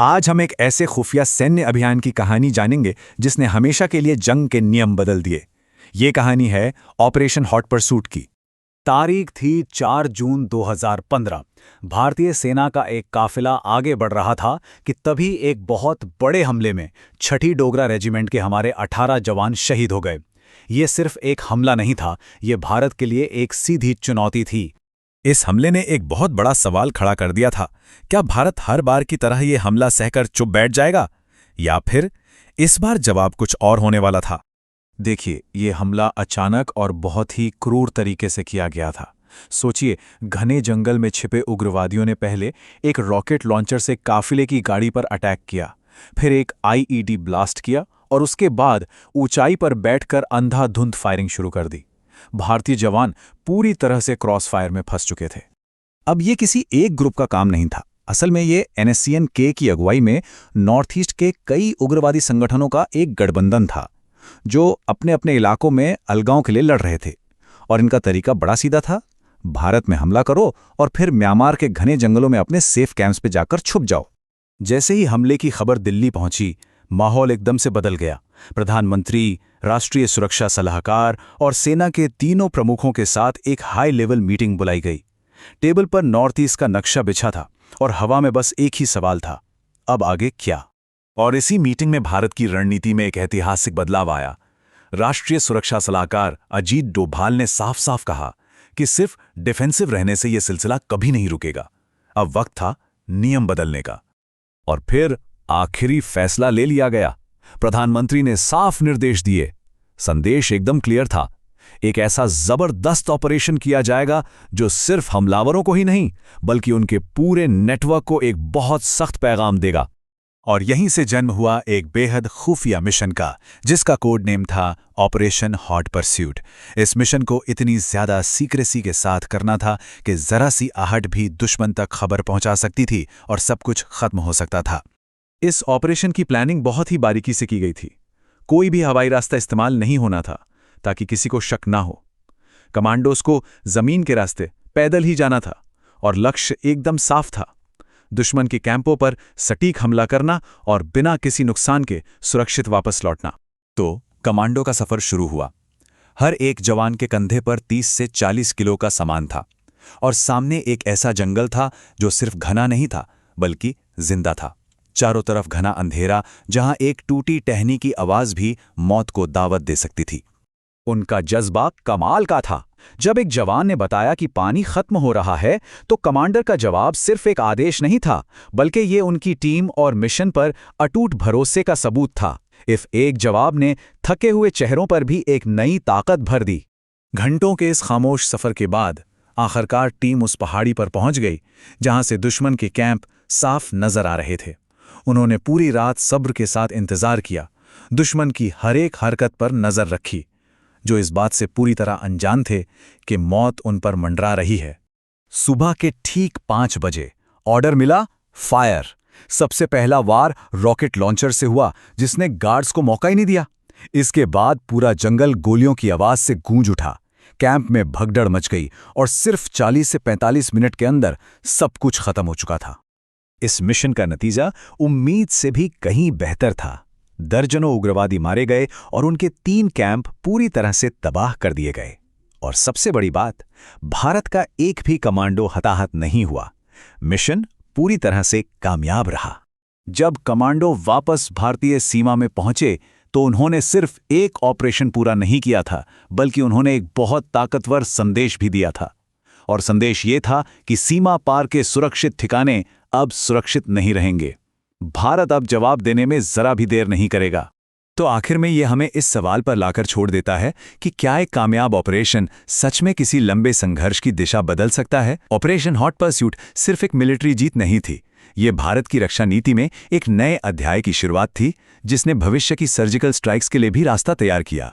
आज हम एक ऐसे खुफिया सैन्य अभियान की कहानी जानेंगे जिसने हमेशा के लिए जंग के नियम बदल दिए। ये कहानी है ऑपरेशन हॉट परसूट की। तारीख थी 4 जून 2015। भारतीय सेना का एक काफिला आगे बढ़ रहा था कि तभी एक बहुत बड़े हमले में 6ठी डोगरा रेजिमेंट के हमारे 18 जवान शहीद हो गए। ये सिर्फ एक हमला नहीं था, ये भारत के लिए एक सीधी चुनौती थी। इस हमले ने एक बहुत बड़ा सवाल खड़ा कर दिया था। क्या भारत हर बार की तरह ये हमला सहकर चुप बैठ जाएगा, या फिर इस बार जवाब कुछ और होने वाला था? देखिए, ये हमला अचानक और बहुत ही क्रूर तरीके से किया गया था। सोचिए, घने जंगल में छिपे उग्रवादियों ने पहले एक रॉकेट लॉन्चर से काफिले की गाड़ी पर अटैक किया, फिर एक आईईडी ब्लास्ट किया और उसके बाद ऊंचाई पर बैठकर अंधाधुंध फायरिंग शुरू कर दी। भारतीय जवान पूरी तरह से क्रॉस फायर में फंस चुके थे। अब ये किसी एक ग्रुप का काम नहीं था। असल में ये NSCN-K की अगुवाई में नॉर्थ ईस्ट के कई उग्रवादी संगठनों का एक गठबंधन था, जो अपने अपने इलाकों में अलगाव के लिए लड़ रहे थे। और इनका तरीका बड़ा सीधा था, भारत में हमला करो और फिर म्यांमार के घने जंगलों में अपने सेफ कैंप्स पे जाकर छुप जाओ। जैसे ही हमले की खबर दिल्ली पहुंची, माहौल एकदम से बदल गया। प्रधानमंत्री, राष्ट्रीय सुरक्षा सलाहकार और सेना के तीनों प्रमुखों के साथ एक हाई लेवल मीटिंग बुलाई गई। टेबल पर नॉर्थ ईस्ट का नक्शा बिछा था और हवा में बस एक ही सवाल था, अब आगे क्या? और इसी मीटिंग में भारत की रणनीति में एक ऐतिहासिक बदलाव आया। राष्ट्रीय सुरक्षा सलाहकार अजीत डोभाल ने साफ साफ कहा कि सिर्फ डिफेंसिव रहने से यह सिलसिला कभी नहीं रुकेगा। अब वक्त था नियम बदलने का। और फिर आखिरी फैसला ले लिया गया। प्रधानमंत्री ने साफ निर्देश दिए। संदेश एकदम क्लियर था। एक ऐसा जबरदस्त ऑपरेशन किया जाएगा जो सिर्फ हमलावरों को ही नहीं, बल्कि उनके पूरे नेटवर्क को एक बहुत सख्त पैगाम देगा। और यहीं से जन्म हुआ एक बेहद खुफिया मिशन का, जिसका कोड नेम था ऑपरेशन हॉट परस्यूट। इस मिशन को इतनी ज्यादा सीक्रेसी के साथ करना था कि जरा सी आहट भी दुश्मन तक खबर पहुंचा सकती थी और सब कुछ खत्म हो सकता था। इस ऑपरेशन की प्लानिंग बहुत ही बारीकी से की गई थी। कोई भी हवाई रास्ता इस्तेमाल नहीं होना था ताकि किसी को शक ना हो। कमांडोज को जमीन के रास्ते पैदल ही जाना था और लक्ष्य एकदम साफ था, दुश्मन के कैंपों पर सटीक हमला करना और बिना किसी नुकसान के सुरक्षित वापस लौटना। तो कमांडो का सफर शुरू हुआ। हर एक जवान के कंधे पर 30 से 40 किलो का सामान था और सामने एक ऐसा जंगल था जो सिर्फ घना नहीं था बल्कि जिंदा था। चारों तरफ घना अंधेरा, जहां एक टूटी टहनी की आवाज भी मौत को दावत दे सकती थी। उनका जज्बा कमाल का था। जब एक जवान ने बताया कि पानी खत्म हो रहा है, तो कमांडर का जवाब सिर्फ एक आदेश नहीं था, बल्कि ये उनकी टीम और मिशन पर अटूट भरोसे का सबूत था। इस एक जवाब ने थके हुए चेहरों पर भी एक नई ताकत भर दी। घंटों के इस खामोश सफर के बाद आखिरकार टीम उस पहाड़ी पर पहुंच गई जहां से दुश्मन के कैंप साफ नजर आ रहे थे। उन्होंने पूरी रात सब्र के साथ इंतजार किया, दुश्मन की हर एक हरकत पर नजर रखी, जो इस बात से पूरी तरह अनजान थे कि मौत उन पर मंडरा रही है। सुबह के ठीक 5 बजे ऑर्डर मिला, फायर। सबसे पहला वार रॉकेट लॉन्चर से हुआ, जिसने गार्ड्स को मौका ही नहीं दिया। इसके बाद पूरा जंगल गोलियों की आवाज से गूंज उठा। कैंप में भगदड़ मच गई और सिर्फ 40 से 45 मिनट के अंदर सब कुछ खत्म हो चुका था। इस मिशन का नतीजा उम्मीद से भी कहीं बेहतर था। दर्जनों उग्रवादी मारे गए और उनके 3 कैंप पूरी तरह से तबाह कर दिए गए। और सबसे बड़ी बात, भारत का एक भी कमांडो हताहत नहीं हुआ। मिशन पूरी तरह से कामयाब रहा। जब कमांडो वापस भारतीय सीमा में पहुंचे, तो उन्होंने सिर्फ एक ऑपरेशन पूरा नहीं किया था, बल्कि उन्होंने एक बहुत ताकतवर संदेश भी दिया था। और संदेश ये था कि सीमा पार के सुरक्षित ठिकाने अब सुरक्षित नहीं रहेंगे। भारत अब जवाब देने में जरा भी देर नहीं करेगा। तो आखिर में यह हमें इस सवाल पर लाकर छोड़ देता है कि क्या एक कामयाब ऑपरेशन सच में किसी लंबे संघर्ष की दिशा बदल सकता है? ऑपरेशन हॉट परस्यूट सिर्फ एक मिलिट्री जीत नहीं थी, ये भारत की रक्षा नीति में एक नए अध्याय की शुरुआत थी, जिसने भविष्य की सर्जिकल स्ट्राइक्स के लिए भी रास्ता तैयार किया।